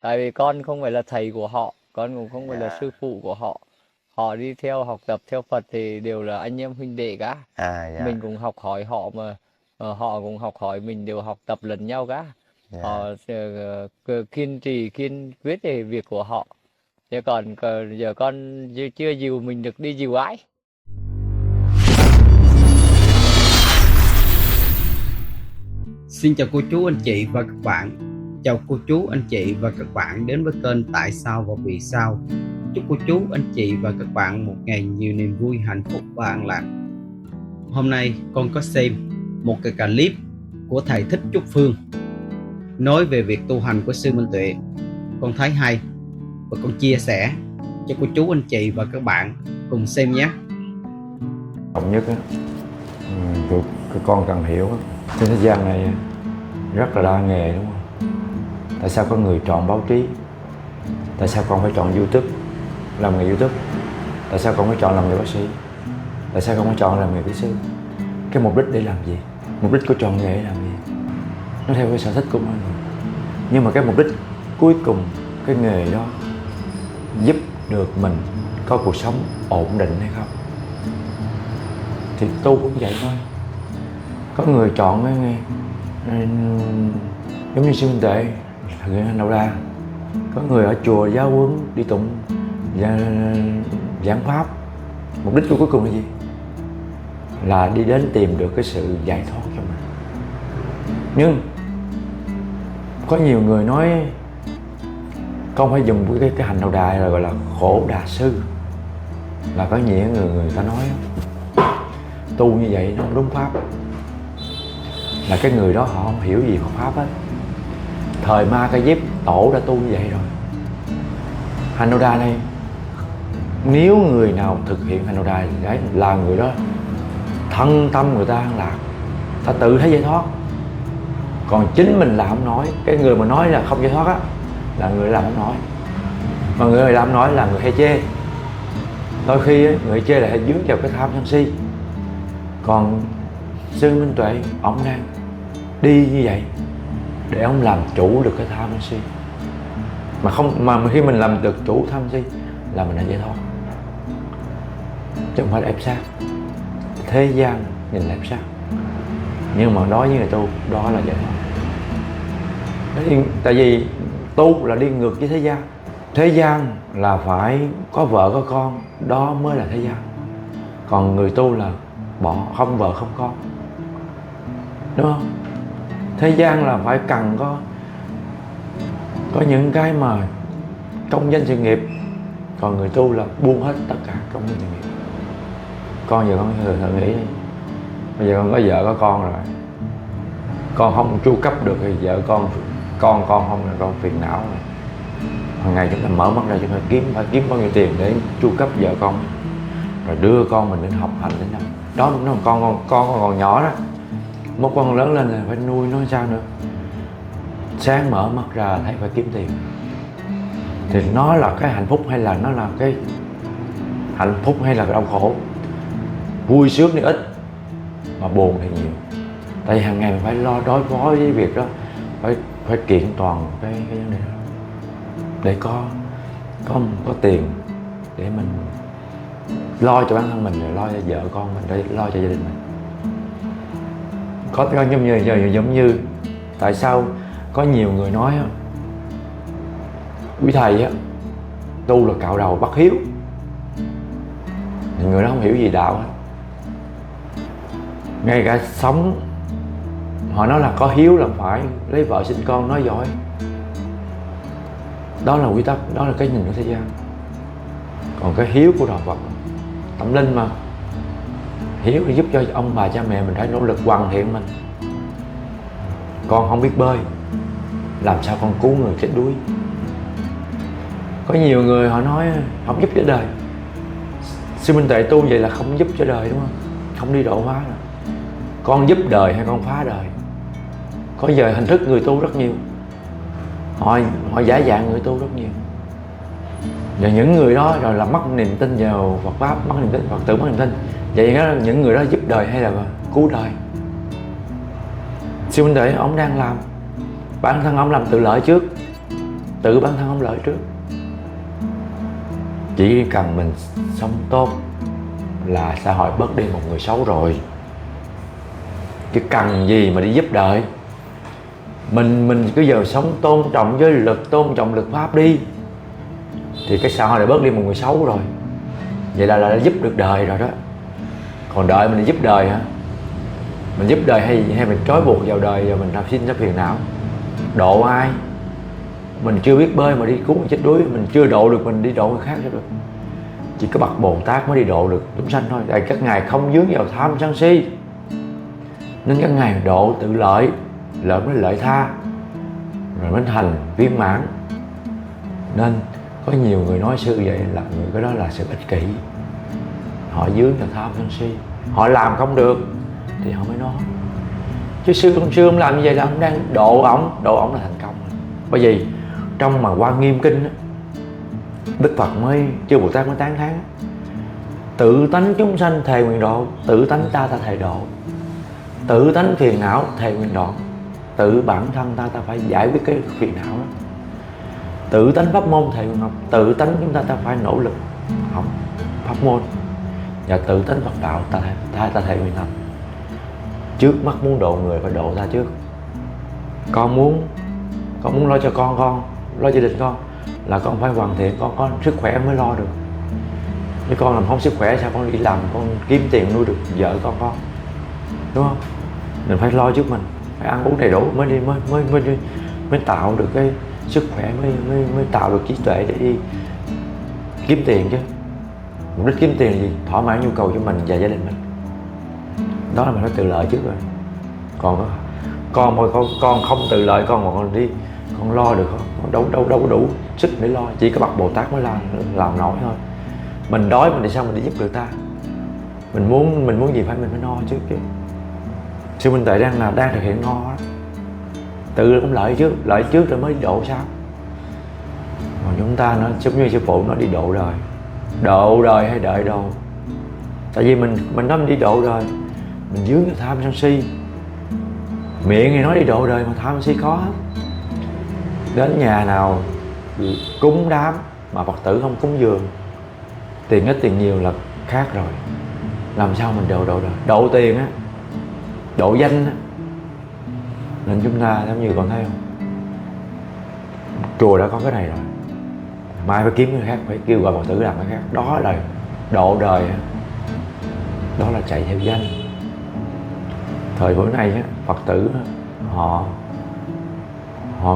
Tại vì con không phải là thầy của họ, con cũng không phải là Dạ. sư phụ của họ. Họ đi theo học tập theo Phật thì đều là anh em huynh đệ cả. Dạ. Mình cũng học hỏi họ mà, họ cũng học hỏi mình, đều học tập lẫn nhau cả. Họ Dạ. kiên trì kiên quyết về việc của họ. Chứ còn giờ con chưa dìu mình được đi dìu ai. Xin chào cô chú anh chị và các bạn. Chào cô chú anh chị và các bạn đến với kênh Tại Sao và Vì Sao. Chúc cô chú anh chị và các bạn một ngày nhiều niềm vui, hạnh phúc và an lạc. Hôm nay con có xem một cái clip của thầy Thích Trúc Phương nói về việc tu hành của sư Minh Tuệ. Con thấy hay và con chia sẻ cho cô chú anh chị và các bạn cùng xem nhé. Trọng nhất á, tụi con cần hiểu á, trên thế gian này rất là đa nghề, đúng không? Tại sao có người chọn báo chí? Tại sao con phải chọn YouTube, làm nghề YouTube? Tại sao con phải chọn làm nghề bác sĩ? Tại sao con phải chọn làm nghề kỹ sư? Cái mục đích để làm gì? Mục đích của chọn nghề để làm gì? Nó theo cái sở thích của mọi người. Nhưng mà cái mục đích cuối cùng, cái nghề đó giúp được mình có cuộc sống ổn định hay không? Thì tu cũng vậy thôi. Có người chọn cái nghề giống như sư Minh Tuệ là người đâu ra. Có người ở chùa giáo huấn đi tụng giảng pháp. Mục đích của cuối cùng là gì? Là đi đến tìm được cái sự giải thoát cho mình. Nhưng có nhiều người nói con phải dùng cái hành đầu đà là gọi là khổ đà sư. Là có nghĩa người ta nói tu như vậy nó không đúng pháp, là cái người đó họ không hiểu gì Phật pháp hết. Thời Ma Ca Diếp tổ đã tu như vậy rồi. Hành đầu đà này, nếu người nào thực hiện hành đầu đà thì đấy là người đó thân tâm người ta an lạc, ta tự thấy giải thoát. Còn chính mình là không nói. Cái người mà nói là không giải thoát á là người làm không nói, mà người làm không nói là người hay chê. Đôi khi người chê là hay dướng vào cái tham sân si. Còn sư Minh Tuệ ông đang đi như vậy để ông làm chủ được cái tham si. Mà khi mình làm được chủ tham si là mình đã giải thoát, chứ không phải là ép sát. Thế gian nhìn là ép sát, nhưng mà đối với người tu đó là giải thoát. Tại vì tu là đi ngược với thế gian. Thế gian là phải có vợ có con, đó mới là thế gian. Còn người tu là bỏ, không vợ không con, đúng không? Thế gian là phải cần có những cái mà công danh sự nghiệp. Còn người tu là buông hết tất cả công danh sự nghiệp. Con giờ con thử nghĩ đi, bây giờ con có vợ có con rồi, con không chu cấp được thì vợ con không là con phiền não rồi. Hàng ngày chúng ta mở mắt ra, chúng ta phải kiếm bao nhiêu tiền để chu cấp vợ con, rồi đưa con mình đến học hành đến năm đó. Nó con còn nhỏ đó, một con lớn lên là phải nuôi nó sao nữa. Sáng mở mắt ra thấy phải kiếm tiền, thì nó là cái hạnh phúc hay là nó là cái hạnh phúc hay là cái đau khổ? Vui sướng thì ít mà buồn thì nhiều. Tại vì hàng ngày mình phải lo đối phó với việc đó, phải kiện toàn cái vấn đề đó để có tiền để mình lo cho bản thân mình, rồi lo cho vợ con mình, để lo cho gia đình mình. Có giống như tại sao có nhiều người nói quý thầy á tu là cạo đầu bắt hiếu, thì người đó không hiểu gì đạo hết. Ngay cả sống họ nói là có hiếu là phải lấy vợ sinh con, nói giỏi. Đó là quy tắc, đó là cái nhìn của thế gian. Còn cái hiếu của đạo Phật, tâm linh mà, hiếu thì giúp cho ông bà cha mẹ mình phải nỗ lực hoàn thiện mình. Con không biết bơi, làm sao con cứu người chết đuối? Có nhiều người họ nói không giúp cho đời. Sư Minh Tuệ tu vậy là không giúp cho đời, đúng không? Không đi độ hóa rồi. Con giúp đời hay con phá đời? Có giờ hình thức người tu rất nhiều, họ giả dạng người tu rất nhiều. Và những người đó rồi là mất niềm tin vào Phật pháp, mất niềm tin Phật tử, mất niềm tin. Vậy đó, những người đó giúp đời hay là cứu đời? Sư Minh Tuệ ông đang làm, bản thân ông làm tự lợi trước, tự bản thân không lợi trước. Chỉ cần mình sống tốt là xã hội bớt đi một người xấu rồi. Chứ cần gì mà đi giúp đời. Mình cứ giờ sống tôn trọng giới luật, tôn trọng luật pháp đi, thì cái xã hội này bớt đi một người xấu rồi. Vậy là đã giúp được đời rồi đó. Còn đợi mình giúp đời hả? Mình giúp đời hay mình trói buộc vào đời và mình sinh ra phiền não? Độ ai? Mình chưa biết bơi mà đi cứu người chết đuối, mình chưa độ được mình đi độ người khác cho được. Chỉ có bậc Bồ Tát mới đi độ được chúng sanh thôi. Tại các ngài không dướng vào tham sân si, nên các ngài độ tự lợi, lợi mới lợi tha, rồi mới thành viên mãn. Nên có nhiều người nói sư vậy là người cái đó là sự ích kỷ. Họ dướng vào tham sân si, họ làm không được thì họ mới nói. Chứ sư không làm như vậy là ông đang độ ổng là thành công. Bởi vì trong mà Hoa Nghiêm Kinh đó, Đức Phật mới, chư Bồ Tát mới tán thán: tự tánh chúng sanh thề nguyện độ, tự tánh ta thề độ, tự tánh phiền não thề nguyện đoạn, tự bản thân ta phải giải quyết cái phiền não đó. Tự tánh pháp môn thề nguyện học, tự tánh chúng ta phải nỗ lực học pháp môn, và tự tánh Phật đạo ta thề nguyện hành. Trước mắt muốn độ người phải độ ta trước. Con muốn lo cho con lo gia đình con, là con phải hoàn thiện, con có sức khỏe mới lo được. Nếu con làm không sức khỏe sao con đi làm, con kiếm tiền nuôi được vợ con, đúng không? Mình phải lo trước mình, phải ăn uống đầy đủ mới tạo được cái sức khỏe, mới tạo được trí tuệ để đi kiếm tiền chứ. Mục đích kiếm tiền là gì? Thỏa mãn nhu cầu cho mình và gia đình mình. Đó là mình phải tự lợi trước rồi. Còn con không tự lợi, con mà còn đi con lo được không? Đâu có đủ sức để lo. Chỉ có bậc Bồ Tát mới làm nổi thôi. Mình đói mình thì sao mình đi giúp người ta? Mình muốn gì mình phải no trước chứ. Sư Minh Tuệ đang thực hiện no đó. Tự cũng lợi trước rồi mới độ sao? Còn chúng ta nó giống như sư phụ nó đi độ đời hay đợi độ. Tại vì mình nói mình đi độ đời, mình dướng vào tham sân si. Miệng thì nói đi độ đời mà tham sân si khó. Đến nhà nào cúng đám mà Phật tử không cúng dường, tiền ít tiền nhiều là khác rồi. Làm sao mình độ đời? Độ tiền á, độ danh á. Nên chúng ta giống như còn thấy không, chùa đã có cái này rồi, mai phải kiếm cái khác, phải kêu gọi Phật tử làm cái khác. Đó là độ đời, đó là chạy theo danh. Thời bữa nay á, Phật tử á, họ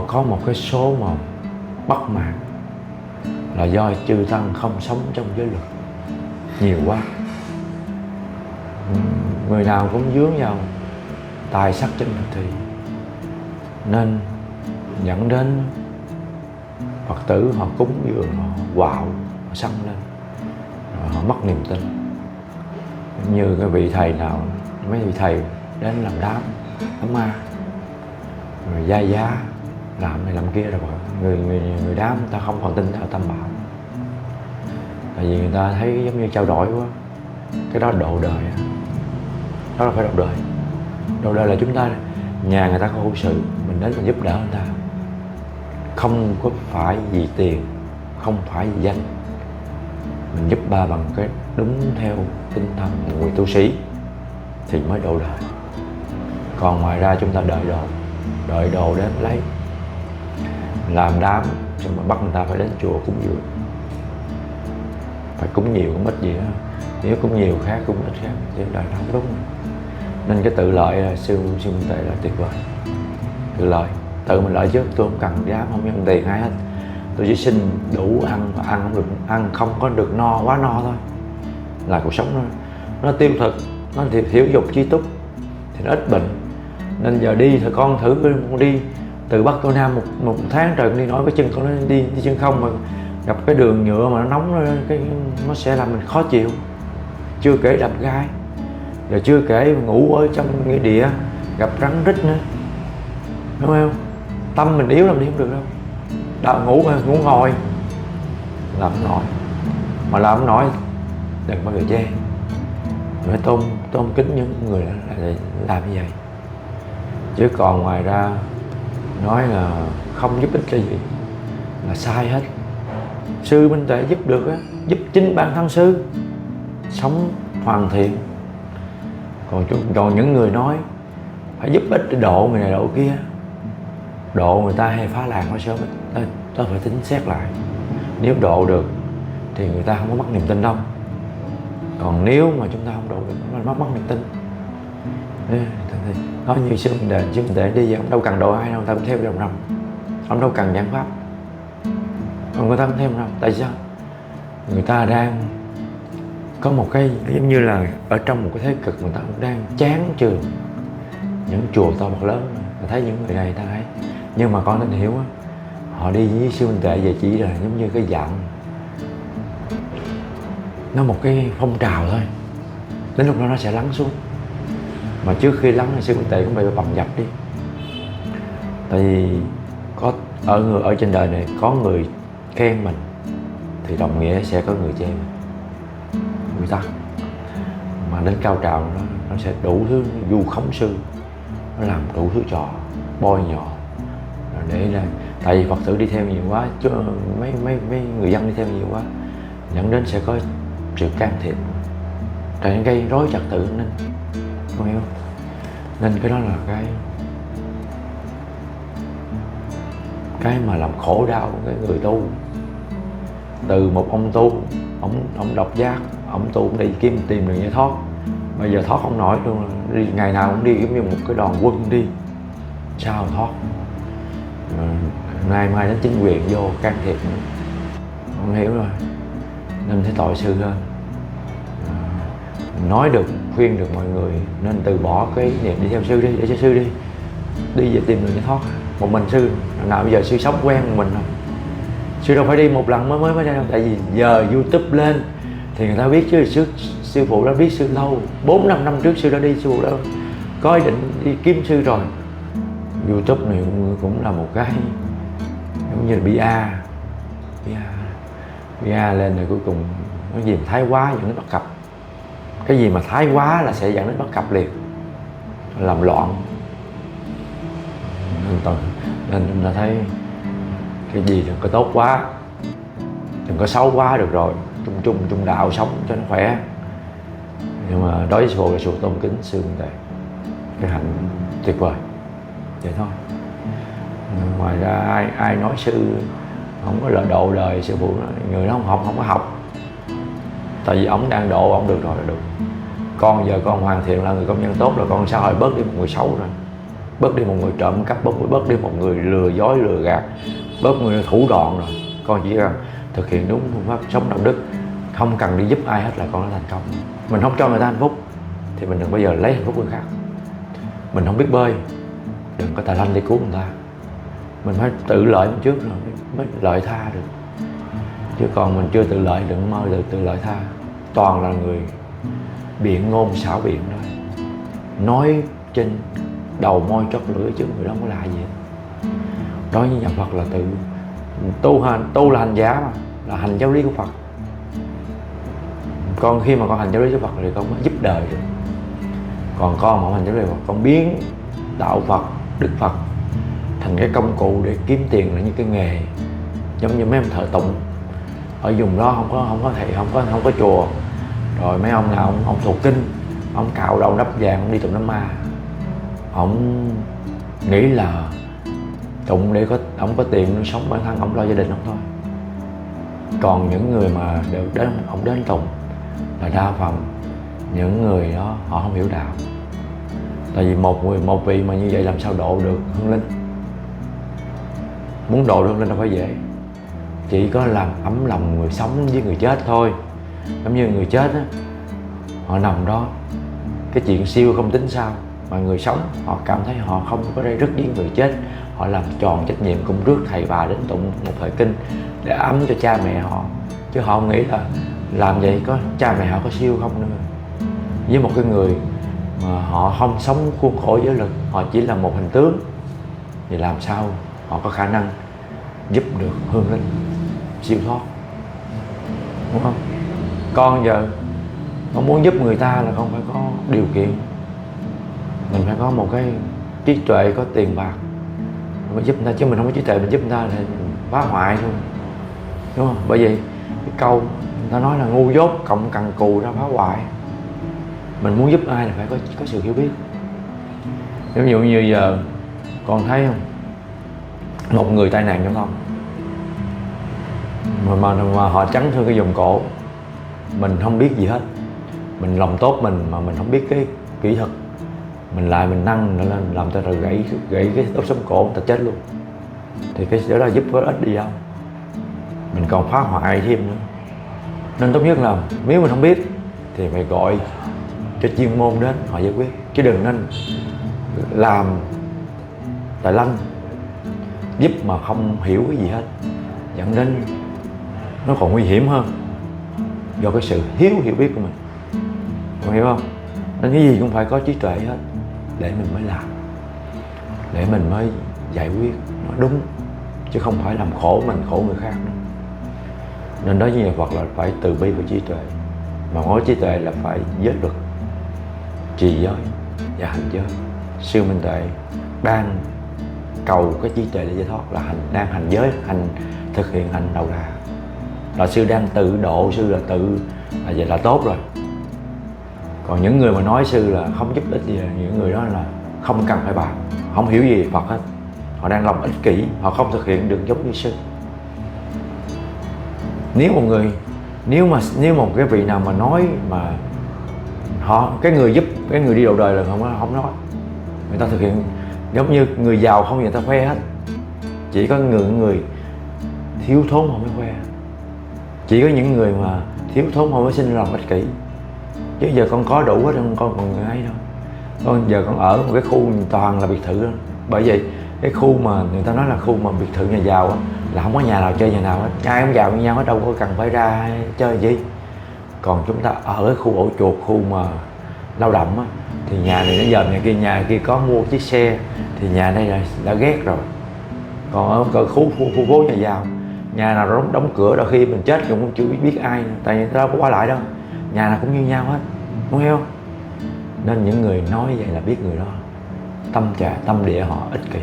có một cái số mà bất mãn là do chư tăng không sống trong giới luật nhiều quá. Người nào cũng dướng vào tài sắc danh thì nên dẫn đến Phật tử họ cúng dường, họ quạo, họ sân lên, rồi họ mất niềm tin. Như cái vị thầy nào, mấy vị thầy đến làm đám ma, rồi gia giá làm này làm kia, rồi người đám người ta không còn tin theo tam bảo. Tại vì người ta thấy giống như trao đổi quá. Cái đó độ đời, đó là phải độ đời. Độ đời là chúng ta, nhà người ta có hữu sự, mình đến mình giúp đỡ người ta, không có phải vì tiền, không phải vì danh. Mình giúp ba bằng cái đúng theo tinh thần người tu sĩ thì mới độ đời. Còn ngoài ra chúng ta đợi đồ đến lấy, làm đám xong rồi bắt người ta phải đến chùa cúng dường. Phải cúng nhiều cũng ít gì đó, nếu cúng nhiều khác cúng ít khác, chứ đời nó không đúng. Nên cái tự lợi là sư Minh Tuệ là tuyệt vời. Tự lợi, tự mình lợi trước. Tôi không cần dám, không nhận tiền ai hết. Tôi chỉ xin đủ ăn, và ăn không được, ăn không có được no, quá no thôi là cuộc sống nó tiêu thực, nó thiếu dục chi túc thì nó ít bệnh. Nên giờ đi thì con thử đi từ Bắc tới Nam một tháng trời, con đi nói với chân con, nó đi chân không mà gặp cái đường nhựa mà nó nóng, nó sẽ làm mình khó chịu. Chưa kể đập gai, rồi chưa kể ngủ ở trong nghĩa địa gặp rắn rít nữa, đúng không? Tâm mình yếu làm đi không được đâu. Đạo ngủ mà ngủ ngồi làm không nổi, mà làm không nổi đừng bao giờ chê. Phải tôn kính những người làm như vậy. Chứ còn ngoài ra nói là không giúp ích cái gì là sai hết. Sư minh tuệ giúp được á, giúp chính bản thân sư sống hoàn thiện. Còn những người nói phải giúp ích để độ người này độ kia, độ người ta hay phá làng phá xóm, ta phải tính xét lại. Nếu độ được thì người ta không có mất niềm tin đâu. Còn nếu mà chúng ta không độ được, nó mất niềm tin. Nói như sư minh tuệ đi, ông đâu cần độ ai đâu, ta cũng theo đồng lòng. Ông đâu cần giảng pháp, còn người ta cũng theo đồng lòng. Tại sao? Người ta đang có một cái giống như là ở trong một cái thế cực, người ta cũng đang chán chường những chùa to bậc lớn. Ta thấy những người này ta thấy, nhưng mà con nên hiểu á, họ đi với sư minh tuệ về chỉ là giống như cái dạng, nó một cái phong trào thôi, đến lúc đó nó sẽ lắng xuống. Mà trước khi lắng thì sư minh tuệ cũng phải bầm dập đi. Tại vì có ở trên đời này có người khen mình thì đồng nghĩa sẽ có người chê mình. Quy tắc mà đến cao trào nó sẽ đủ thứ vu khống sư, nó làm đủ thứ trò bôi nhọ để là, tại vì Phật tử đi theo nhiều quá, chứ mấy người dân đi theo nhiều quá, dẫn đến sẽ có sự can thiệp, để gây rối trật tự an ninh, không hiểu. Nên cái đó là cái mà làm khổ đau cái người tu. Từ một ông tu, ông độc giác, ông tu đi tìm đường giải thoát, bây giờ thoát không nổi luôn, đi ngày nào cũng đi giống như một cái đoàn quân đi, sao thoát. Nay mai đến chính quyền vô can thiệp, không hiểu rồi, nên thấy tội sư hơn. Nói được, khuyên được mọi người nên từ bỏ cái niệm đi theo sư đi, để cho sư đi về tìm đường giải thoát. Một mình sư nào bây giờ sư sống quen một mình rồi, sư đâu phải đi một lần mới ra đâu. Tại vì giờ YouTube lên thì người ta biết chứ, sư phụ đã biết sư lâu, 4-5 năm trước sư đã đi, sư phụ đã có ý định đi kiếm sư rồi. YouTube này cũng là một cái giống như là PR lên rồi cuối cùng cái gì mà thái quá dẫn đến bất cập. Cái gì mà thái quá là sẽ dẫn đến bất cập liền, làm loạn. Nên ta thấy cái gì đừng có tốt quá, đừng có xấu quá, được rồi, trung đạo sống cho nó khỏe. Nhưng mà đối với sư phụ là sư tôn kính sư minh tuệ, cái hạnh tuyệt vời vậy thôi. Ngoài ra ai nói sư không có lợi độ đời sư phụ, người đó không có học. Tại vì ông đang độ, ông được rồi là được. Con giờ con hoàn thiện là người công nhân tốt rồi, con sao rồi bớt đi một người xấu rồi, bớt đi một người trộm cắp, bớt đi một người lừa dối lừa gạt, bớt người thủ đoạn rồi. Con chỉ cần thực hiện đúng phương pháp sống đạo đức, không cần đi giúp ai hết là con đã thành công. Mình không cho người ta hạnh phúc thì mình đừng bao giờ lấy hạnh phúc người khác. Mình không biết bơi, đừng có tài lanh đi cứu người ta. Mình phải tự lợi một trước rồi mới lợi tha được. Chứ còn mình chưa tự lợi, đừng mơ được tự lợi tha. Toàn là người biện ngôn xảo biện thôi, nói trên đầu môi trót lưỡi chứ người đó không có là gì. Đối với nhà Phật là tự tu là hành giả mà, là hành giáo lý của Phật. Còn khi mà con hành giáo lý của Phật thì con mới giúp đời được. Còn con mà không hành giáo lý của Phật, con biến đạo Phật, Đức Phật thành cái công cụ để kiếm tiền, là như cái nghề. Giống như mấy ông thờ tụng ở vùng đó không có thầy, không có chùa, rồi mấy ông nào ông thuộc kinh, ông cạo đầu đắp vàng, ông đi tụng Nam Ma. Ông nghĩ là tụng để ông có tiền nuôi sống bản thân, ông lo gia đình ông thôi. Còn những người mà được ông đến tụng là đa phần những người đó họ không hiểu đạo. Tại vì một vị mà như vậy làm sao độ được hương linh. Muốn độ được hương linh đâu phải dễ, chỉ có làm ấm lòng người sống với người chết thôi. Giống như người chết á, họ nằm đó, cái chuyện siêu không tính sao, mà người sống họ cảm thấy họ không có đây rứt với người chết, họ làm tròn trách nhiệm cũng rước thầy bà đến tụng một thời kinh để ấm cho cha mẹ họ. Chứ họ không nghĩ là làm vậy có cha mẹ họ có siêu không nữa. Với một cái người mà họ không sống khuôn khổ giới lực, họ chỉ là một hình tướng, thì làm sao họ có khả năng giúp được hương linh siêu thoát, đúng không? Con giờ con muốn giúp người ta là con phải có điều kiện, mình phải có một cái trí tuệ, có tiền bạc mới giúp người ta. Chứ mình không có trí tuệ mình giúp người ta thì phá hoại luôn, đúng không? Bởi vì cái câu người ta nói là ngu dốt cộng cần cù ra phá hoại. Mình muốn giúp ai là phải có sự hiểu biết. Ví dụ như giờ con thấy không, một người tai nạn giao thông mà họ chấn thương cái vùng cổ, mình không biết gì hết, mình lòng tốt mình mà mình không biết cái kỹ thuật, mình nâng nó lên làm cho rồi gãy cái đốt sống cổ, người ta chết luôn, thì cái đó là giúp có ích đi đâu, mình còn phá hoại thêm nữa. Nên tốt nhất là nếu mình không biết thì phải gọi cho chuyên môn đến họ giải quyết, chứ đừng nên làm tài lanh giúp mà không hiểu cái gì hết, dẫn đến nó còn nguy hiểm hơn do cái sự hiểu biết của mình, con hiểu không? Nên cái gì cũng phải có trí tuệ hết để mình mới làm, để mình mới giải quyết nó đúng, chứ không phải làm khổ mình khổ người khác nữa. Nên đó như Phật là phải từ bi và trí tuệ, mà nói trí tuệ là phải giới luật, trì giới và hành giới. Sư Minh Tuệ đang cầu cái trí tuệ để giải thoát là đang hành giới, thực hiện hành đầu đà, là sư đang tự độ, sư là tự là vậy là tốt rồi. Còn những người mà nói sư là không giúp ích gì, những người đó là không cần phải bàn, không hiểu gì Phật hết, họ đang lòng ích kỷ, họ không thực hiện được giống như sư. Nếu một cái vị nào mà nói mà họ cái người giúp, cái người đi đầu đời là không nói, người ta thực hiện giống như người giàu không người ta khoe hết, chỉ có người thiếu thốn họ mới khoe, chỉ có những người mà thiếu thốn họ mới sinh lòng ích kỷ. Chứ giờ con có đủ hết, con còn người ấy đâu. Con giờ con ở một cái khu toàn là biệt thự đó, bởi vậy cái khu mà người ta nói là khu mà biệt thự nhà giàu á, là không có nhà nào chơi nhà nào hết, ai cũng giàu như nhau hết, đâu có cần phải ra chơi gì. Còn chúng ta ở cái khu ổ chuột, khu mà lao động á, thì nhà này nó dòm nhà kia có mua chiếc xe thì nhà đây đã ghét rồi. Còn ở khu phố nhà giàu, nhà nào đóng cửa, đôi khi mình chết cũng chưa biết ai, tại vì đâu có qua lại đâu, nhà nào cũng như nhau hết, đúng không? Nên những người nói vậy là biết người đó tâm địa họ ích kỷ,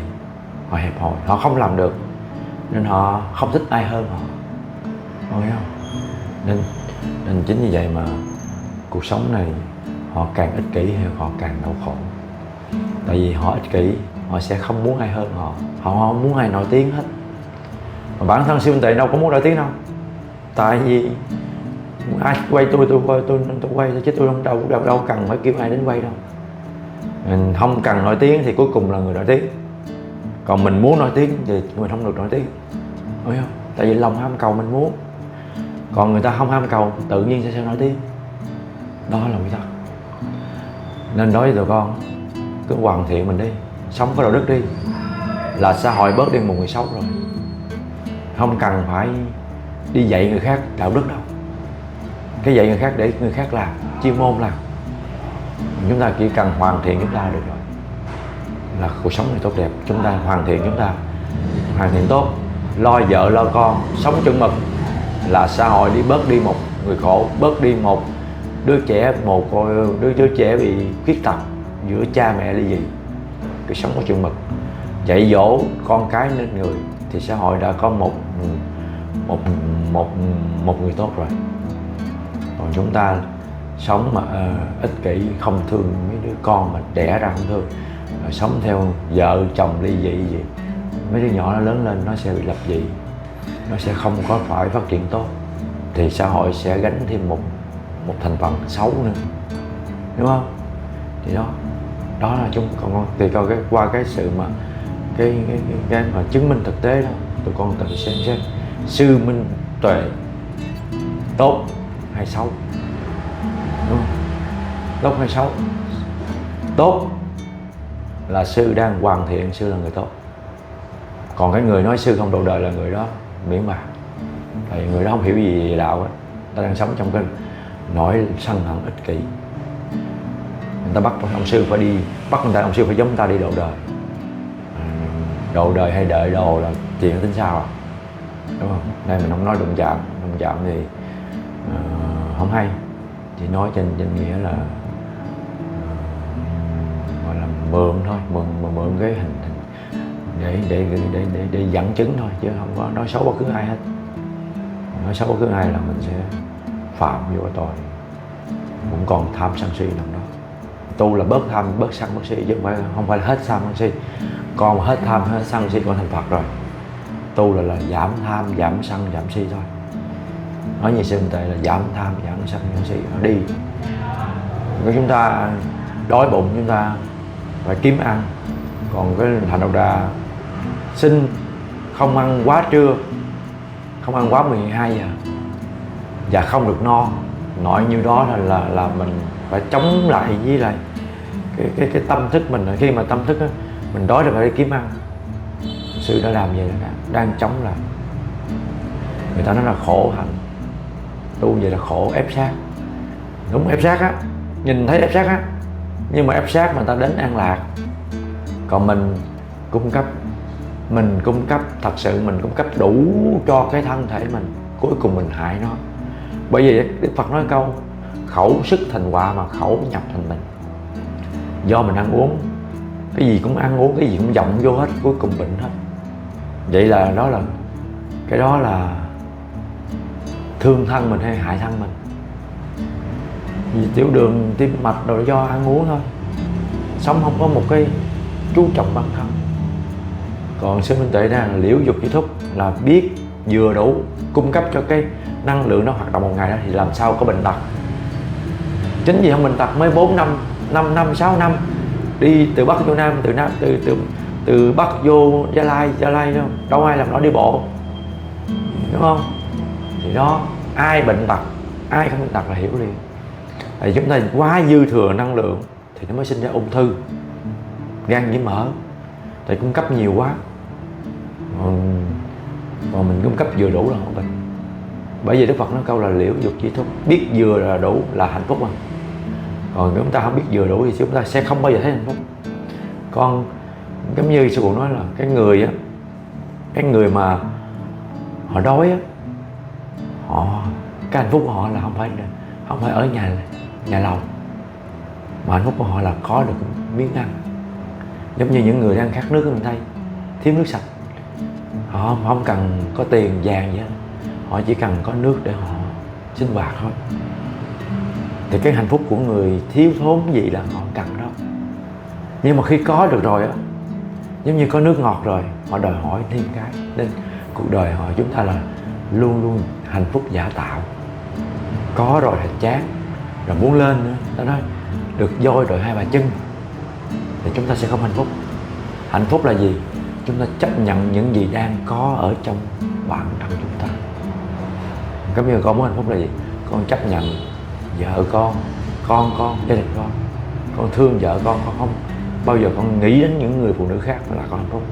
họ hẹp hòi, họ không làm được, nên họ không thích ai hơn họ, đúng không? Nên chính vì vậy mà cuộc sống này họ càng ích kỷ thì họ càng đau khổ. Tại vì họ ích kỷ, họ sẽ không muốn ai hơn họ không muốn ai nổi tiếng hết. Mà bản thân Sư Minh Tuệ đâu có muốn nổi tiếng đâu, tại vì ai quay tôi quay chứ tôi đâu cần phải kêu ai đến quay đâu. Mình không cần nổi tiếng thì cuối cùng là người nổi tiếng, còn mình muốn nổi tiếng thì mình không được nổi tiếng, đúng không? Tại vì lòng ham cầu mình muốn, còn người ta không ham cầu tự nhiên sẽ nổi tiếng. Đó là quy tắc. Nên đối với tụi con cứ hoàn thiện mình đi, sống có đạo đức đi, là xã hội bớt đi một người xấu rồi. Không cần phải đi dạy người khác đạo đức đâu, cái dạy người khác để người khác làm, chuyên môn làm. Chúng ta chỉ cần hoàn thiện chúng ta được rồi, là cuộc sống này tốt đẹp. Chúng ta hoàn thiện tốt, lo vợ lo con, sống chuẩn mực, là xã hội bớt đi một người khổ, bớt đi một đứa trẻ bị khuyết tật giữa cha mẹ ly dị. Cái sống có chuẩn mực, dạy dỗ con cái nên người, thì xã hội đã có một người tốt rồi. Còn chúng ta sống mà ích kỷ, không thương mấy đứa con mà đẻ ra không thương, rồi sống theo vợ chồng ly dị gì, mấy đứa nhỏ nó lớn lên nó sẽ bị lập dị, nó sẽ không có phải phát triển tốt, thì xã hội sẽ gánh thêm một thành phần xấu nữa, đúng không? Thì đó là chúng con thì coi qua cái sự mà cái mà chứng minh thực tế đó, tụi con tự xem Sư Minh Tuệ tốt hay xấu, đúng không? Tốt hay xấu? Tốt là sư đang hoàn thiện, sư là người tốt. Còn cái người nói sư không độ đời là người đó miễn bàn, tại vì người đó không hiểu gì về đạo ấy. Ta đang sống trong cái nỗi sân hận ích kỷ. Người ta bắt ông sư phải đi, ông sư phải giống ta đi độ đời. Độ đời hay đợi đồ là chuyện tính sao à, đúng không? Đây mình không nói đụng chạm thì không hay, chỉ nói trên nghĩa là gọi là mượn thôi, mượn cái hình để dẫn chứng thôi, chứ không có nói xấu bất cứ ai hết. Nói xấu bất cứ ai là mình sẽ phạm vô cái tội cũng còn tham sân si nằm đó. Tu là bớt tham bớt sân bớt si, chứ không phải là hết tham sân si. Còn hết tham hết sân si còn thành Phật rồi. Tu là giảm tham giảm sân giảm si thôi. Nói như sư Tệ là giảm tham giảm sân giảm si, nó đi. Nếu chúng ta đói bụng chúng ta phải kiếm ăn. Còn cái Hành Đầu Đà xin không ăn quá trưa, không ăn quá 12 giờ và không được no. Nói như đó là mình phải chống lại với lại cái tâm thức mình. Khi mà tâm thức á, mình đói là phải đi kiếm ăn. Sư đã làm vậy là đang chống lại. Người ta nói là khổ hạnh, tu vậy là khổ ép sát. Đúng, ép sát á, nhìn thấy ép sát á, nhưng mà ép sát mà ta đến an lạc. Còn mình cung cấp thật sự, mình cung cấp đủ cho cái thân thể mình, cuối cùng mình hại nó. Bởi vì Đức Phật nói câu khẩu sức thành họa mà khẩu nhập thành bệnh. Do mình ăn uống, cái gì cũng ăn uống, cái gì cũng vọng vô hết, cuối cùng bệnh hết. Vậy là cái đó là thương thân mình hay hại thân mình. Vì tiểu đường, tim mạch rồi do ăn uống thôi. Sống không có một cái chú trọng bản thân. Còn sư Minh Tuệ là liễu dục chỉ thúc, là biết vừa đủ cung cấp cho cái năng lượng nó hoạt động một ngày đó, thì làm sao có bệnh tật. Chính vì không bệnh tật mới 4 năm, 5 năm, 6 năm đi từ Bắc vô Nam, từ Bắc vô Gia Lai đâu ai làm nó đi bộ, đúng không? Thì đó, ai bệnh tật, ai không bệnh tật là hiểu liền. Thì chúng ta quá dư thừa năng lượng thì nó mới sinh ra ung thư, gan nhiễm mỡ. Tại cung cấp nhiều quá, còn mình cung cấp vừa đủ là không bệnh. Bởi vì Đức Phật nói câu là liễu dục chỉ thúc, biết vừa là đủ là hạnh phúc mà. Còn nếu chúng ta không biết vừa đủ thì chúng ta sẽ không bao giờ thấy hạnh phúc. Còn giống như sư phụ nói là cái người mà họ đói á, cái hạnh phúc của họ là không phải ở nhà lầu, mà hạnh phúc của họ là có được miếng ăn. Giống như những người đang khát nước ở miền Tây, thiếu nước sạch, họ không cần có tiền vàng gì hết, họ chỉ cần có nước để họ sinh hoạt thôi. Thì cái hạnh phúc của người thiếu thốn gì là họ cần đó. Nhưng mà khi có được rồi á, giống như có nước ngọt rồi, họ đòi hỏi thêm cái. Nên cuộc đời họ chúng ta là luôn luôn hạnh phúc giả tạo. Có rồi thì chán, rồi muốn lên nữa. Ta nói được voi đội 2 bàn chân thì chúng ta sẽ không hạnh phúc. Hạnh phúc là gì? Chúng ta chấp nhận những gì đang có ở trong bản thân chúng ta. Giống như con muốn hạnh phúc là gì? Con chấp nhận vợ con, gia đình con thương vợ con không bao giờ con nghĩ đến những người phụ nữ khác là con hạnh phúc.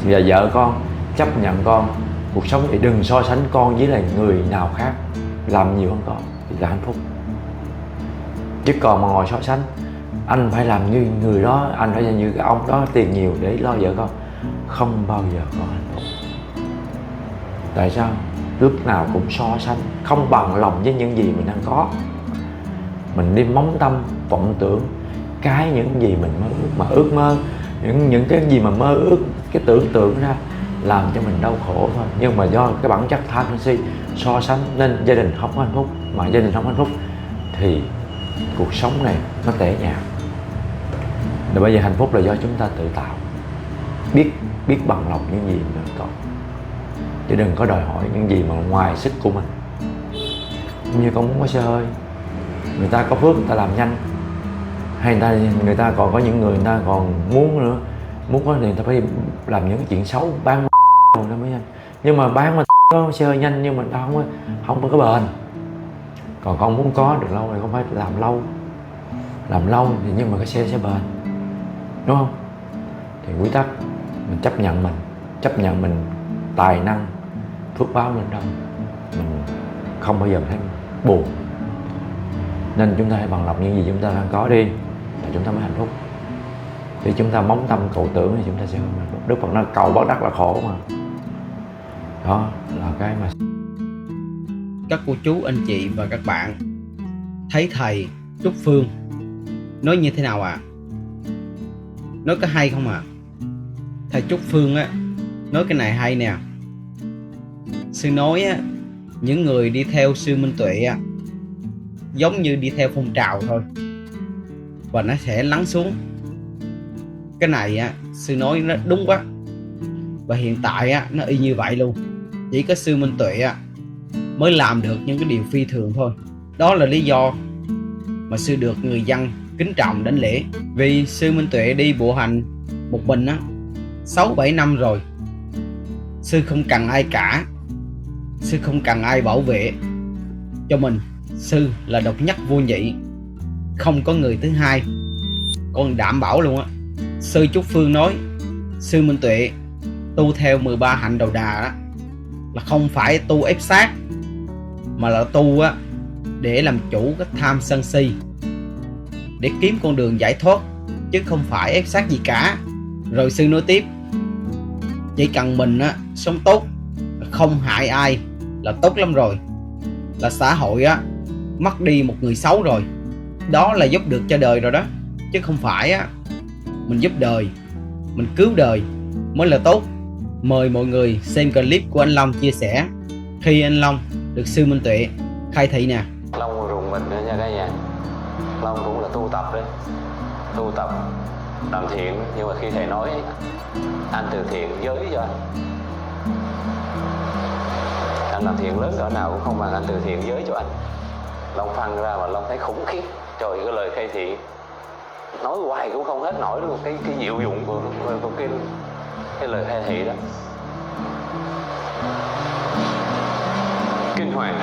Và vợ con chấp nhận con cuộc sống thì đừng so sánh con với là người nào khác làm nhiều hơn con thì là hạnh phúc. Chứ còn mà ngồi so sánh, anh phải làm như người đó, anh phải như cái ông đó tiền nhiều để lo vợ con, không bao giờ có hạnh phúc. Tại sao? Lúc nào cũng so sánh, không bằng lòng với những gì mình đang có. Mình đi móng tâm vọng tưởng những gì mình ước mơ, những cái gì mà mơ ước, cái tưởng tượng ra làm cho mình đau khổ thôi. Nhưng mà do cái bản chất tham sân si so sánh nên gia đình không có hạnh phúc. Mà gia đình không hạnh phúc thì cuộc sống này nó tệ nhạt. Rồi bây giờ hạnh phúc là do chúng ta tự tạo, biết bằng lòng những gì mình có, chứ đừng có đòi hỏi những gì mà ngoài sức của mình. Như con muốn có xe hơi, người ta có phước người ta làm nhanh, hay người ta còn có những người ta còn muốn có thì người ta phải làm những chuyện xấu, bán rồi nó mới nhanh. Nhưng mà bán mà có xe hơi nhanh nhưng mà không có bền. Còn con muốn có được lâu thì không phải làm lâu thì nhưng mà cái xe sẽ bền, đúng không? Thì quy tắc mình chấp nhận mình tài năng phước báo lên đâu, mình không bao giờ thấy buồn. Nên chúng ta hãy bằng lòng những gì chúng ta đang có đi là chúng ta mới hạnh phúc. Khi chúng ta móng tâm cầu tưởng thì chúng ta sẽ không hạnh phúc. Đức Phật nói cầu bất đắc là khổ mà. Đó là cái mà các cô chú, anh chị và các bạn thấy thầy Trúc Phương nói như thế nào ạ? Nói có hay không ạ? Thầy Trúc Phương á nói cái này hay nè. Sư nói á, những người đi theo sư Minh Tuệ á giống như đi theo phong trào thôi, và nó sẽ lắng xuống. Cái này á sư nói nó đúng quá, và hiện tại á nó y như vậy luôn. Chỉ có sư Minh Tuệ á mới làm được những cái điều phi thường thôi. Đó là lý do mà sư được người dân kính trọng đảnh lễ. Vì sư Minh Tuệ đi bộ hành một mình á 6-7 năm rồi. Sư không cần ai cả, sư không cần ai bảo vệ cho mình. Sư là độc nhất vô nhị, không có người thứ hai. Con đảm bảo luôn á. Sư Trúc Phương nói sư Minh Tuệ tu theo 13 hạnh đầu đà đó là không phải tu ép sát, mà là tu á để làm chủ cái tham sân si, để kiếm con đường giải thoát, chứ không phải ép sát gì cả. Rồi sư nói tiếp, chỉ cần mình á sống tốt, không hại ai là tốt lắm rồi, là xã hội á mất đi một người xấu rồi. Đó là giúp được cho đời rồi đó, chứ không phải á mình giúp đời, mình cứu đời mới là tốt. Mời mọi người xem clip của anh Long chia sẻ khi anh Long được sư Minh Tuệ khai thị nè. Long rùng mình nữa nha cả nhà. Long cũng là tu tập đấy, tu tập làm thiện. Nhưng mà khi thầy nói anh từ thiện giới cho anh làm thiện lớn cỡ nào cũng không bằng anh từ thiện giới cho anh. Long phăng ra mà Long thấy khủng khiếp. Trời, cái lời khai thị nói hoài cũng không hết nổi luôn. Cái diệu dụng của cái lời khai thị đó kinh hoàng.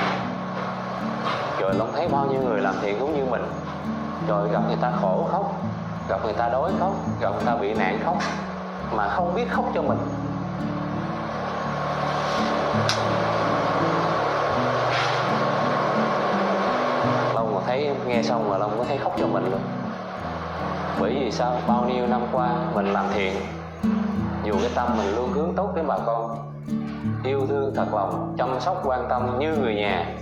Trời, Long thấy bao nhiêu người làm thiện cũng như mình. Trời, gặp người ta khổ khóc, gặp người ta đói khóc, gặp người ta bị nạn khóc, mà không biết khóc cho mình. Long mà thấy, nghe xong mà Long có thấy khóc cho mình luôn. Bởi vì sao? Bao nhiêu năm qua mình làm thiện, dù cái tâm mình luôn hướng tốt đến bà con, yêu thương thật lòng, chăm sóc quan tâm như người nhà,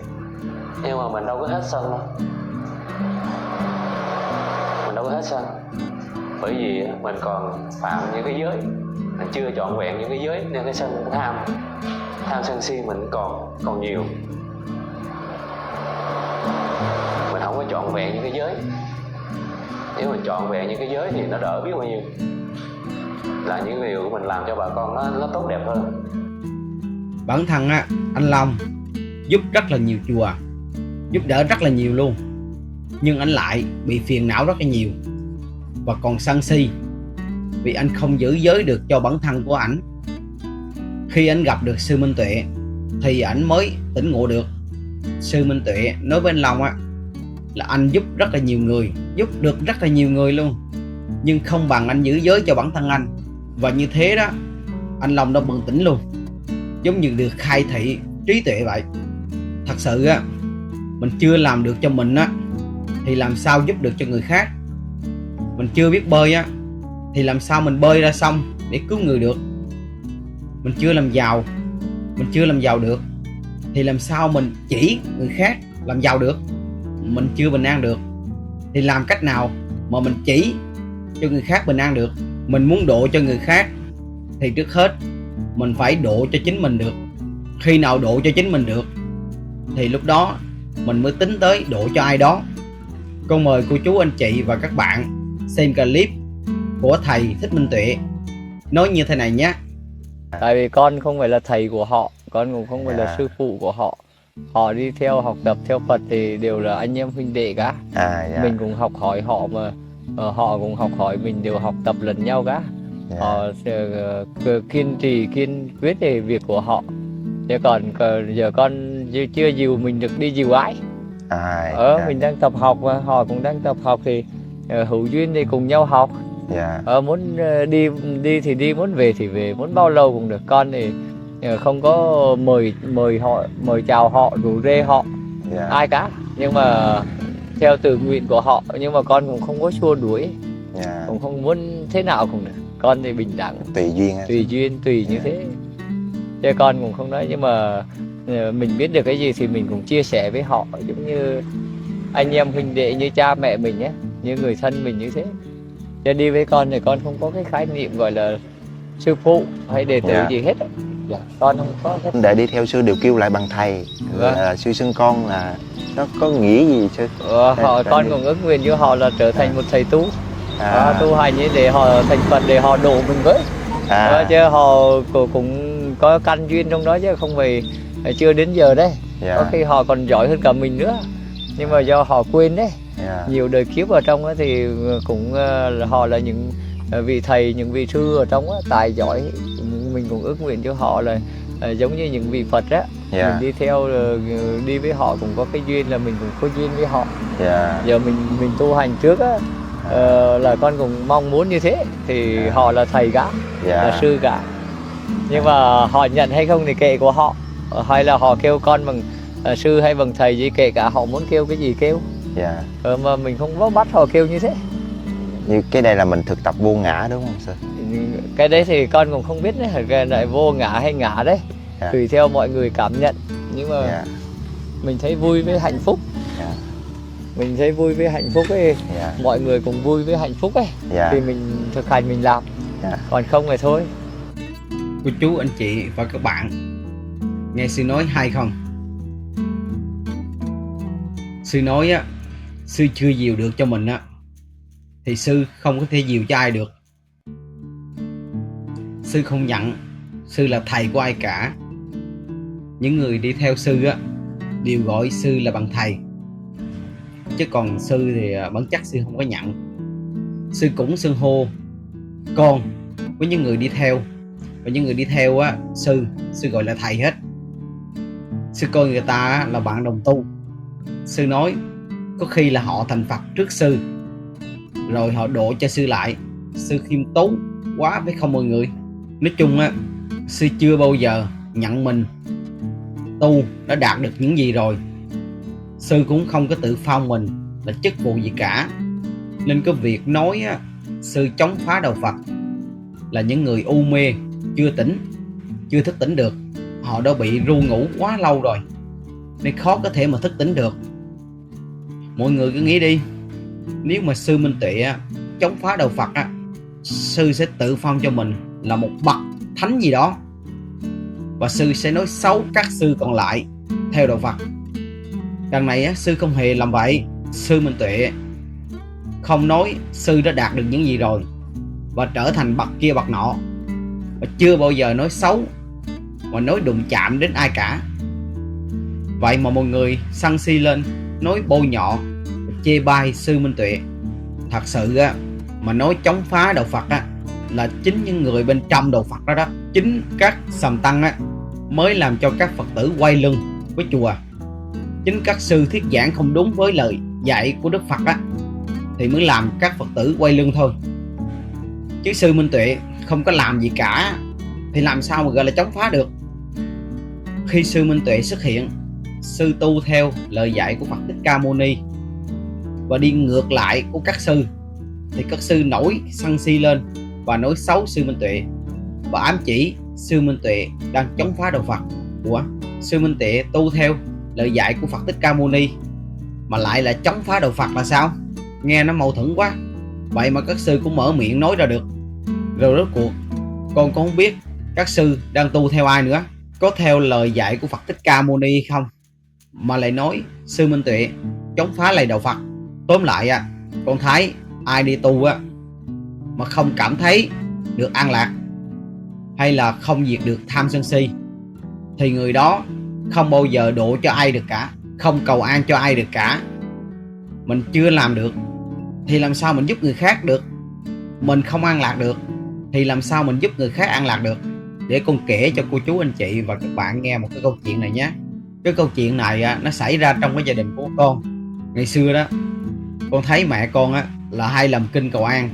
nhưng mà mình đâu có hết sân đâu. Mình đâu có hết sân, bởi vì mình còn phạm những cái giới, mình chưa trọn vẹn những cái giới, nên cái sân tham sân si mình còn nhiều. Mình không có trọn vẹn những cái giới. Nếu mình trọn vẹn những cái giới thì nó đỡ biết bao nhiêu. Là những điều của mình làm cho bà con nó tốt đẹp hơn. Bản thân á, anh Long giúp rất là nhiều chùa, giúp đỡ rất là nhiều luôn, nhưng anh lại bị phiền não rất là nhiều, và còn sân si vì anh không giữ giới được cho bản thân của ảnh. Khi anh gặp được sư Minh Tuệ thì ảnh mới tỉnh ngộ được. Sư Minh Tuệ nói với anh Long á là anh giúp rất là nhiều người, giúp được rất là nhiều người luôn, nhưng không bằng anh giữ giới cho bản thân anh. Và như thế đó, anh Long đã bừng tỉnh luôn, giống như được khai thị trí tuệ vậy. Thật sự á, mình chưa làm được cho mình á thì làm sao giúp được cho người khác. Mình chưa biết bơi á thì làm sao mình bơi ra sông để cứu người được. Mình chưa làm giàu được thì làm sao mình chỉ người khác làm giàu được. Mình chưa bình an được thì làm cách nào mà mình chỉ cho người khác bình an được. Mình muốn độ cho người khác thì trước hết mình phải độ cho chính mình được. Khi nào độ cho chính mình được thì lúc đó mình mới tính tới độ cho ai đó. Con mời cô chú anh chị và các bạn xem clip của thầy Thích Minh Tuệ nói như thế này nhé. Tại vì con không phải là thầy của họ, con cũng không phải là sư phụ của họ. Họ đi theo học tập theo Phật thì đều là anh em huynh đệ cả. Mình cũng học hỏi họ, mà họ cũng học hỏi mình, đều học tập lẫn nhau cả. Họ kiên trì kiên quyết về việc của họ, chứ còn giờ con chưa dìu mình được đi dìu ai. Mình đang tập học và họ cũng đang tập học, thì hữu duyên thì cùng nhau học. Muốn đi thì đi, muốn về thì về, muốn bao lâu cũng được. Con thì không có mời chào họ, rủ rê họ ai cả, nhưng mà theo tự nguyện của họ. Nhưng mà con cũng không có xua đuổi, cũng không muốn thế nào cũng được. Con thì bình đẳng, tùy như thế, chứ con cũng không nói. Nhưng mà mình biết được cái gì thì mình cũng chia sẻ với họ, giống như anh em huynh đệ, như cha mẹ mình nhé, như người thân mình như thế. Chứ đi với con thì con không có cái khái niệm gọi là sư phụ hay đệ tử Dạ. gì hết. Dạ, con không có hết. Để đi theo sư đều kêu lại bằng thầy. Vâng. Sư xưng con là nó có nghĩa gì sư? Con đi. cũng ước nguyện cho họ là trở thành một thầy tu, À. tu hành như để họ thành Phật, để họ độ mình với. Chứ họ cũng có căn duyên trong đó chứ không phải chưa đến giờ đấy. Dạ. Có khi họ còn giỏi hơn cả mình nữa, nhưng mà do họ quên đấy. Dạ. Nhiều đời kiếp ở trong đó thì cũng họ là những vị thầy, những vị sư ở trong đó, tài giỏi. Mình cũng ước nguyện cho họ là giống như những vị Phật á. Dạ. Mình đi theo, đi với họ cũng có cái duyên là mình cũng có duyên với họ. Dạ. Giờ mình tu hành trước á, là con cũng mong muốn như thế thì họ là thầy cả, Dạ. là sư cả. Nhưng mà họ nhận hay không thì kệ của họ, hay là họ kêu con bằng sư hay bằng thầy gì kệ cả, họ muốn kêu cái gì kêu. Dạ. Mà mình không có bắt họ kêu như thế. Như cái này là mình thực tập vô ngã đúng không sư? Cái đấy thì con cũng không biết đấy, cái này vô ngã hay ngã đấy. Dạ. Tùy theo mọi người cảm nhận. Nhưng mà Dạ. mình thấy vui với hạnh phúc. Dạ. Mình thấy vui với hạnh phúc ấy, Dạ. mọi người cùng vui với hạnh phúc ấy, Dạ. thì mình thực hành mình làm. Dạ. Còn không thì thôi. Cô chú, anh chị và các bạn nghe sư nói hay không? Sư nói á, sư chưa dìu được cho mình á thì sư không có thể dìu cho ai được. Sư không nhận sư là thầy của ai cả. Những người đi theo sư á đều gọi sư là bằng thầy, chứ còn sư thì bản chất sư không có nhận. Sư cũng xưng hô con với những người đi theo, và những người đi theo á, sư gọi là thầy hết. Sư coi người ta là bạn đồng tu. Sư nói có khi là họ thành Phật trước sư, rồi họ độ cho sư lại. Sư khiêm tốn quá với không mọi người. Nói chung á, sư chưa bao giờ nhận mình tu đã đạt được những gì rồi. Sư cũng không có tự phong mình là chức vụ gì cả. Nên cái việc nói á, sư chống phá đạo Phật là những người u mê, chưa tỉnh, chưa thức tỉnh được. Họ đã bị ru ngủ quá lâu rồi nên khó có thể mà thức tỉnh được. Mọi người cứ nghĩ đi, nếu mà sư Minh Tuệ á, chống phá đạo Phật á, sư sẽ tự phong cho mình là một bậc thánh gì đó, và sư sẽ nói xấu các sư còn lại theo đạo Phật. Đằng này á, sư không hề làm vậy. Sư Minh Tuệ không nói sư đã đạt được những gì rồi và trở thành bậc kia bậc nọ, và chưa bao giờ nói xấu và nói đụng chạm đến ai cả. Vậy mà mọi người sân si lên, nói bôi nhọ, chê bai sư Minh Tuệ. Thật sự á, mà nói chống phá đạo Phật á, là chính những người bên trong đạo Phật đó đó, chính các sầm tăng á, mới làm cho các Phật tử quay lưng với chùa. Chính các sư thuyết giảng không đúng với lời dạy của Đức Phật á, thì mới làm các Phật tử quay lưng thôi. Chứ sư Minh Tuệ không có làm gì cả thì làm sao mà gọi là chống phá được. Khi sư Minh Tuệ xuất hiện, sư tu theo lời dạy của Phật Thích Ca Mâu Ni và đi ngược lại của các sư, thì các sư nổi sân si lên và nói xấu sư Minh Tuệ và ám chỉ sư Minh Tuệ đang chống phá đạo Phật. Ủa, sư Minh Tuệ tu theo lời dạy của Phật Thích Ca Mâu Ni mà lại là chống phá đạo Phật là sao? Nghe nó mâu thuẫn quá. Vậy mà các sư cũng mở miệng nói ra được. Rồi rốt cuộc con không biết các sư đang tu theo ai nữa, có theo lời dạy của Phật Thích Ca Mâu Ni không, mà lại nói sư Minh Tuệ chống phá lại đạo Phật. Tóm lại á, con thấy ai đi tu á mà không cảm thấy được an lạc, hay là không diệt được tham sân si, thì người đó không bao giờ độ cho ai được cả, không cầu an cho ai được cả. Mình chưa làm được thì làm sao mình giúp người khác được? Mình không an lạc được thì làm sao mình giúp người khác an lạc được? Để con kể cho cô chú anh chị và các bạn nghe một cái câu chuyện này nhé. Cái câu chuyện này nó xảy ra trong cái gia đình của con. Ngày xưa đó, con thấy mẹ con là hay làm kinh cầu an.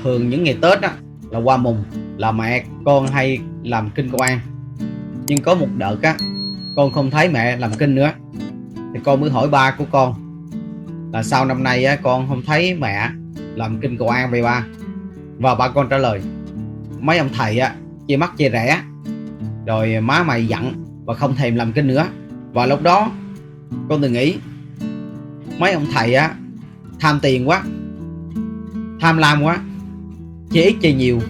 Thường những ngày Tết là qua mùng là mẹ con hay làm kinh cầu an. Nhưng có một đợt con không thấy mẹ làm kinh nữa, thì con mới hỏi ba của con là sao năm nay con không thấy mẹ làm kinh cầu an vậy ba? Và ba con trả lời mấy ông thầy che mắt che rẻ, rồi má mày giận và không thèm làm kinh nữa. Và lúc đó con từng nghĩ mấy ông thầy tham tiền quá, tham lam quá, chê ít chê nhiều,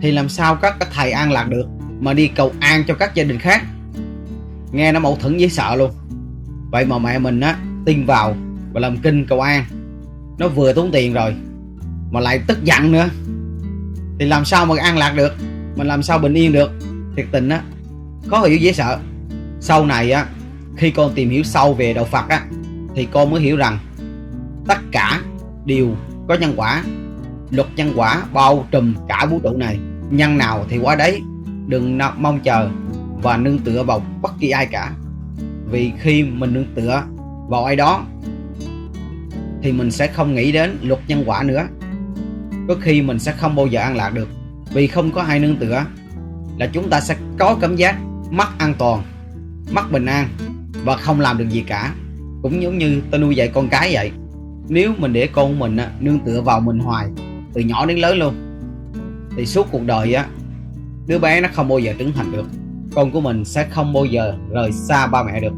thì làm sao các thầy an lạc được mà đi cầu an cho các gia đình khác? Nghe nó mâu thuẫn dễ sợ luôn. Vậy mà mẹ mình á tin vào và làm kinh cầu an, nó vừa tốn tiền rồi mà lại tức giận nữa, thì làm sao mà an lạc được, mà làm sao bình yên được? Thiệt tình á, khó hiểu dễ sợ. Sau này á, khi con tìm hiểu sâu về đạo Phật á, thì con mới hiểu rằng tất cả đều có nhân quả. Luật nhân quả bao trùm cả vũ trụ này, nhân nào thì qua đấy, đừng mong chờ và nương tựa vào bất kỳ ai cả. Vì khi mình nương tựa vào ai đó thì mình sẽ không nghĩ đến luật nhân quả nữa. Có khi mình sẽ không bao giờ an lạc được. Vì không có ai nương tựa là chúng ta sẽ có cảm giác mất an toàn, mất bình an và không làm được gì cả. Cũng giống như tôi nuôi dạy con cái vậy. Nếu mình để con mình nương tựa vào mình hoài từ nhỏ đến lớn luôn, thì suốt cuộc đời á, đứa bé nó không bao giờ trưởng thành được. Con của mình sẽ không bao giờ rời xa ba mẹ được.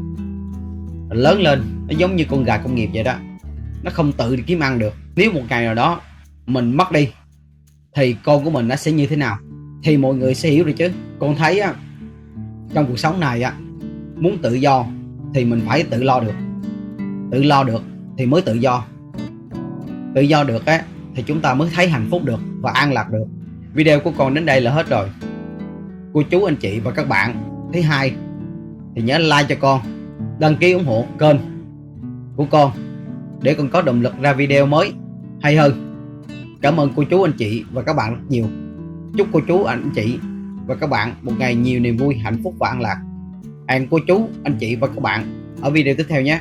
Lớn lên nó giống như con gà công nghiệp vậy đó, nó không tự đi kiếm ăn được. Nếu một ngày nào đó mình mất đi thì con của mình nó sẽ như thế nào thì mọi người sẽ hiểu rồi chứ. Con thấy á, trong cuộc sống này á, muốn tự do thì mình phải tự lo được. Tự lo được thì mới tự do. Tự do được á thì chúng ta mới thấy hạnh phúc được và an lạc được. Video của con đến đây là hết rồi. Cô chú anh chị và các bạn thấy hay thì nhớ like cho con, đăng ký ủng hộ kênh của con để con có động lực ra video mới hay hơn. Cảm ơn cô chú anh chị và các bạn rất nhiều. Chúc cô chú anh chị và các bạn một ngày nhiều niềm vui, hạnh phúc và an lạc. Hẹn cô chú anh chị và các bạn ở video tiếp theo nhé.